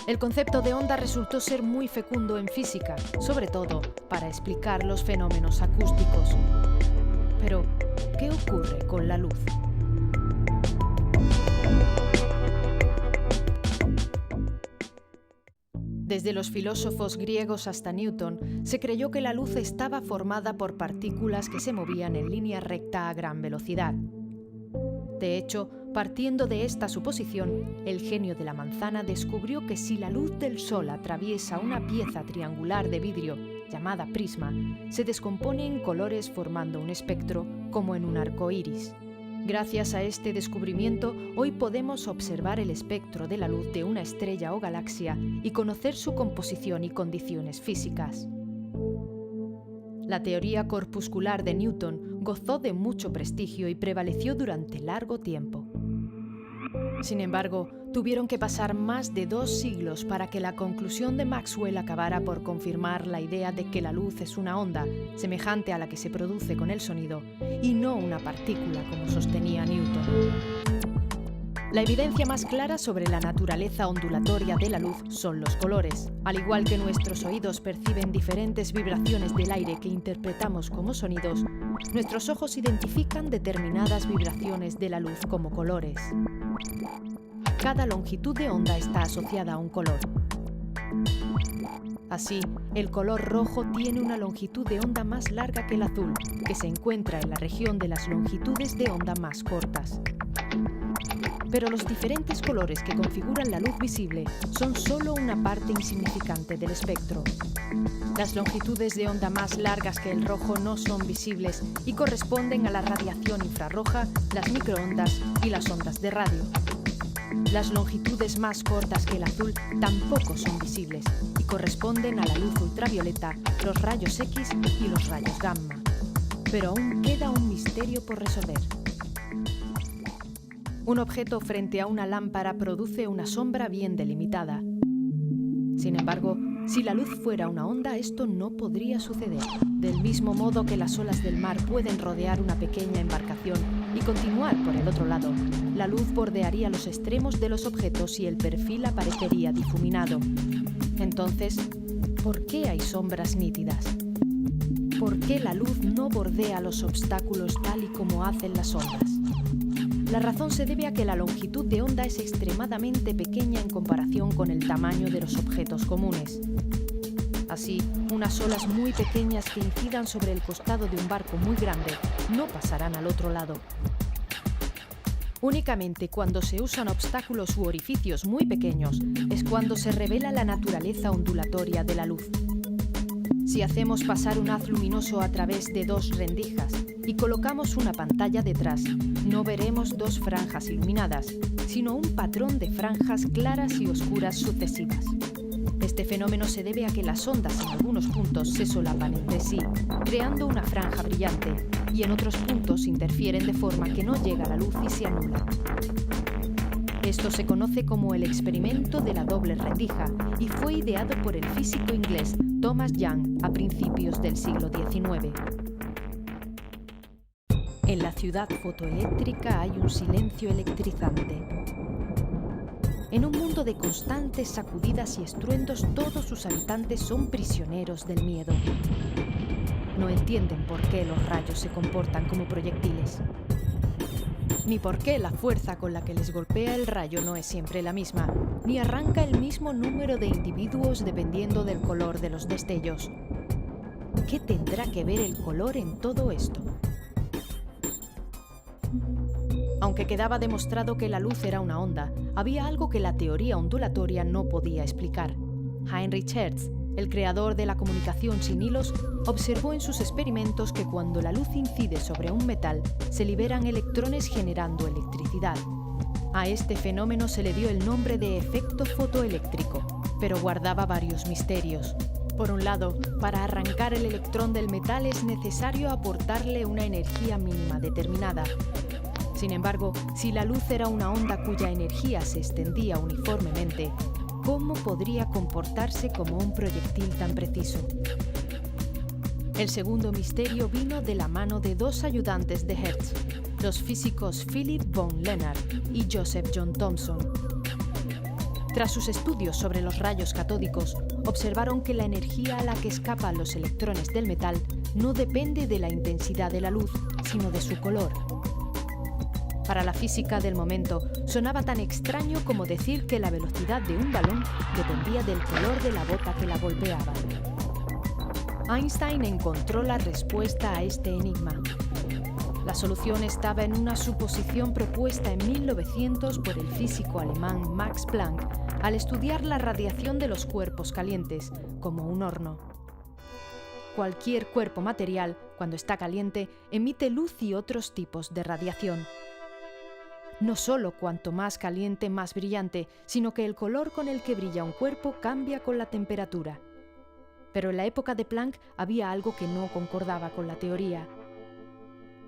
El concepto de onda resultó ser muy fecundo en física, sobre todo para explicar los fenómenos acústicos. Pero, ¿qué ocurre con la luz? Desde los filósofos griegos hasta Newton, se creyó que la luz estaba formada por partículas que se movían en línea recta a gran velocidad. De hecho, partiendo de esta suposición, el genio de la manzana descubrió que si la luz del sol atraviesa una pieza triangular de vidrio, llamada prisma, se descompone en colores formando un espectro, como en un arco iris. Gracias a este descubrimiento, hoy podemos observar el espectro de la luz de una estrella o galaxia y conocer su composición y condiciones físicas. La teoría corpuscular de Newton gozó de mucho prestigio y prevaleció durante largo tiempo. Sin embargo, tuvieron que pasar más de 2 siglos para que la conclusión de Maxwell acabara por confirmar la idea de que la luz es una onda, semejante a la que se produce con el sonido, y no una partícula como sostenía Newton. La evidencia más clara sobre la naturaleza ondulatoria de la luz son los colores. Al igual que nuestros oídos perciben diferentes vibraciones del aire que interpretamos como sonidos, nuestros ojos identifican determinadas vibraciones de la luz como colores. Cada longitud de onda está asociada a un color. Así, el color rojo tiene una longitud de onda más larga que el azul, que se encuentra en la región de las longitudes de onda más cortas. Pero los diferentes colores que configuran la luz visible son solo una parte insignificante del espectro. Las longitudes de onda más largas que el rojo no son visibles y corresponden a la radiación infrarroja, las microondas y las ondas de radio. Las longitudes más cortas que el azul tampoco son visibles y corresponden a la luz ultravioleta, los rayos X y los rayos gamma. Pero aún queda un misterio por resolver. Un objeto frente a una lámpara produce una sombra bien delimitada. Sin embargo, si la luz fuera una onda, esto no podría suceder. Del mismo modo que las olas del mar pueden rodear una pequeña embarcación y continuar por el otro lado, la luz bordearía los extremos de los objetos y el perfil aparecería difuminado. Entonces, ¿por qué hay sombras nítidas? ¿Por qué la luz no bordea los obstáculos tal y como hacen las ondas? La razón se debe a que la longitud de onda es extremadamente pequeña en comparación con el tamaño de los objetos comunes. Así, unas olas muy pequeñas que incidan sobre el costado de un barco muy grande no pasarán al otro lado. Únicamente cuando se usan obstáculos u orificios muy pequeños es cuando se revela la naturaleza ondulatoria de la luz. Si hacemos pasar un haz luminoso a través de 2 rendijas y colocamos una pantalla detrás, no veremos 2 franjas iluminadas, sino un patrón de franjas claras y oscuras sucesivas. Este fenómeno se debe a que las ondas en algunos puntos se solapan entre sí, creando una franja brillante, y en otros puntos interfieren de forma que no llega la luz y se anula. Esto se conoce como el experimento de la doble rendija y fue ideado por el físico inglés Thomas Young a principios del siglo XIX. En la ciudad fotoeléctrica hay un silencio electrizante. En un mundo de constantes sacudidas y estruendos, todos sus habitantes son prisioneros del miedo. No entienden por qué los rayos se comportan como proyectiles, ni por qué la fuerza con la que les golpea el rayo no es siempre la misma, ni arranca el mismo número de individuos dependiendo del color de los destellos. ¿Qué tendrá que ver el color en todo esto? Aunque quedaba demostrado que la luz era una onda, había algo que la teoría ondulatoria no podía explicar. Heinrich Hertz, el creador de la comunicación sin hilos, observó en sus experimentos que cuando la luz incide sobre un metal, se liberan electrones generando electricidad. A este fenómeno se le dio el nombre de efecto fotoeléctrico, pero guardaba varios misterios. Por un lado, para arrancar el electrón del metal es necesario aportarle una energía mínima determinada. Sin embargo, si la luz era una onda cuya energía se extendía uniformemente, ¿cómo podría comportarse como un proyectil tan preciso? El segundo misterio vino de la mano de 2 ayudantes de Hertz, los físicos Philipp von Lenard y Joseph John Thomson. Tras sus estudios sobre los rayos catódicos, observaron que la energía a la que escapan los electrones del metal no depende de la intensidad de la luz, sino de su color. Para la física del momento, sonaba tan extraño como decir que la velocidad de un balón dependía del color de la bota que la golpeaba. Einstein encontró la respuesta a este enigma. La solución estaba en una suposición propuesta en 1900 por el físico alemán Max Planck al estudiar la radiación de los cuerpos calientes, como un horno. Cualquier cuerpo material, cuando está caliente, emite luz y otros tipos de radiación. No solo cuanto más caliente, más brillante, sino que el color con el que brilla un cuerpo cambia con la temperatura. Pero en la época de Planck había algo que no concordaba con la teoría.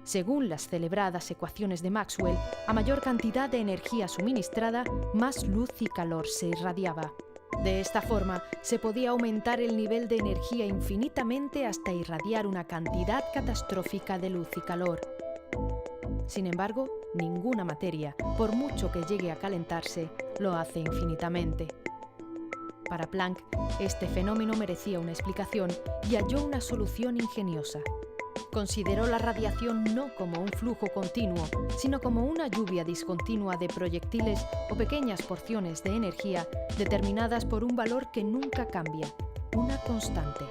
Según las celebradas ecuaciones de Maxwell, a mayor cantidad de energía suministrada, más luz y calor se irradiaba. De esta forma, se podía aumentar el nivel de energía infinitamente hasta irradiar una cantidad catastrófica de luz y calor. Sin embargo, ninguna materia, por mucho que llegue a calentarse, lo hace infinitamente. Para Planck, este fenómeno merecía una explicación y halló una solución ingeniosa. Consideró la radiación no como un flujo continuo, sino como una lluvia discontinua de proyectiles o pequeñas porciones de energía determinadas por un valor que nunca cambia, una constante.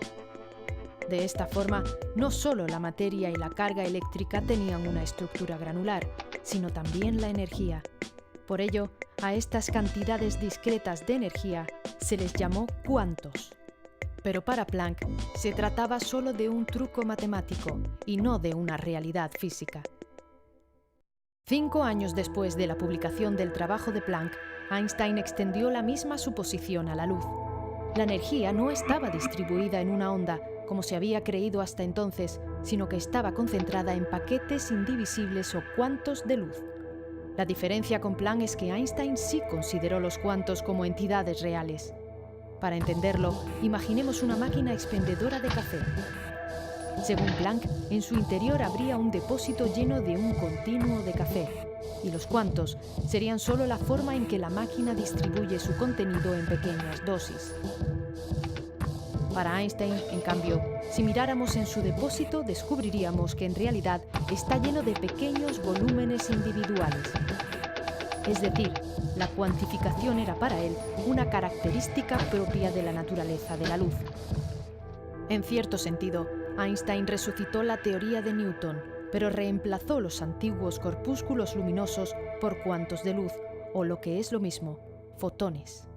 De esta forma, no solo la materia y la carga eléctrica tenían una estructura granular, sino también la energía. Por ello, a estas cantidades discretas de energía se les llamó cuantos. Pero para Planck se trataba solo de un truco matemático y no de una realidad física. 5 años después de la publicación del trabajo de Planck, Einstein extendió la misma suposición a la luz. La energía no estaba distribuida en una onda, como se había creído hasta entonces, sino que estaba concentrada en paquetes indivisibles o cuantos de luz. La diferencia con Planck es que Einstein sí consideró los cuantos como entidades reales. Para entenderlo, imaginemos una máquina expendedora de café. Según Planck, en su interior habría un depósito lleno de un continuo de café, y los cuantos serían solo la forma en que la máquina distribuye su contenido en pequeñas dosis. Para Einstein, en cambio, si miráramos en su depósito, descubriríamos que en realidad está lleno de pequeños volúmenes individuales. Es decir, la cuantificación era para él una característica propia de la naturaleza de la luz. En cierto sentido, Einstein resucitó la teoría de Newton, pero reemplazó los antiguos corpúsculos luminosos por cuantos de luz, o lo que es lo mismo, fotones.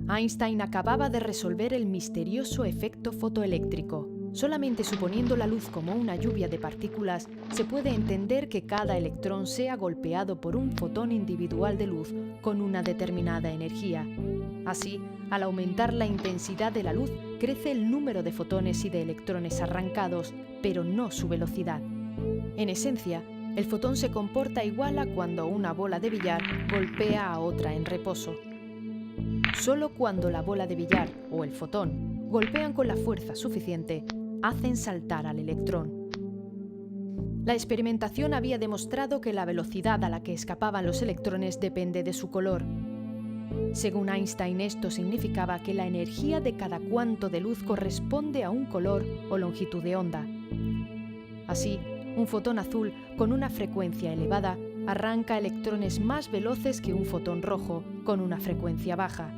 Einstein acababa de resolver el misterioso efecto fotoeléctrico. Solamente suponiendo la luz como una lluvia de partículas, se puede entender que cada electrón sea golpeado por un fotón individual de luz con una determinada energía. Así, al aumentar la intensidad de la luz, crece el número de fotones y de electrones arrancados, pero no su velocidad. En esencia, el fotón se comporta igual a cuando una bola de billar golpea a otra en reposo. Solo cuando la bola de billar o el fotón golpean con la fuerza suficiente, hacen saltar al electrón. La experimentación había demostrado que la velocidad a la que escapaban los electrones depende de su color. Según Einstein, esto significaba que la energía de cada cuanto de luz corresponde a un color o longitud de onda. Así, un fotón azul con una frecuencia elevada arranca electrones más veloces que un fotón rojo con una frecuencia baja.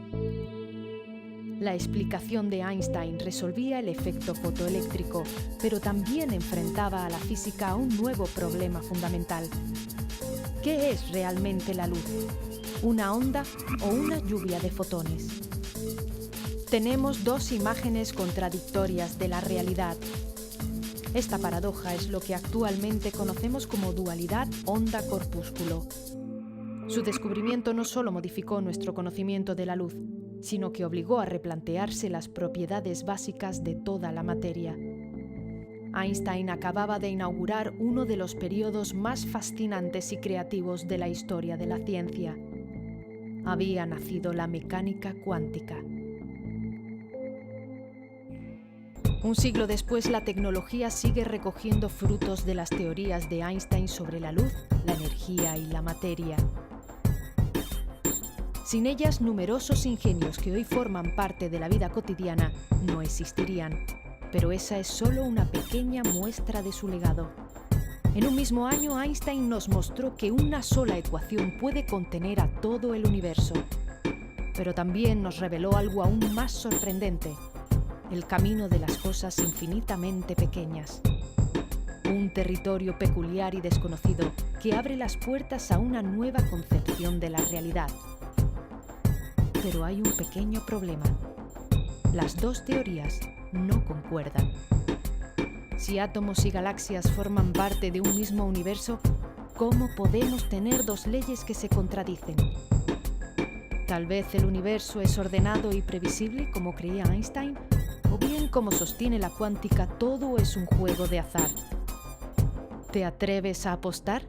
La explicación de Einstein resolvía el efecto fotoeléctrico, pero también enfrentaba a la física a un nuevo problema fundamental. ¿Qué es realmente la luz? ¿Una onda o una lluvia de fotones? Tenemos dos imágenes contradictorias de la realidad. Esta paradoja es lo que actualmente conocemos como dualidad onda-corpúsculo. Su descubrimiento no solo modificó nuestro conocimiento de la luz, sino que obligó a replantearse las propiedades básicas de toda la materia. Einstein acababa de inaugurar uno de los periodos más fascinantes y creativos de la historia de la ciencia. Había nacido la mecánica cuántica. Un siglo después, la tecnología sigue recogiendo frutos de las teorías de Einstein sobre la luz, la energía y la materia. Sin ellas, numerosos ingenios que hoy forman parte de la vida cotidiana no existirían. Pero esa es solo una pequeña muestra de su legado. En un mismo año, Einstein nos mostró que una sola ecuación puede contener a todo el universo. Pero también nos reveló algo aún más sorprendente: el camino de las cosas infinitamente pequeñas. Un territorio peculiar y desconocido que abre las puertas a una nueva concepción de la realidad. Pero hay un pequeño problema. Las dos teorías no concuerdan. Si átomos y galaxias forman parte de un mismo universo, ¿cómo podemos tener dos leyes que se contradicen? Tal vez el universo es ordenado y previsible, como creía Einstein, o bien, como sostiene la cuántica, todo es un juego de azar. ¿Te atreves a apostar?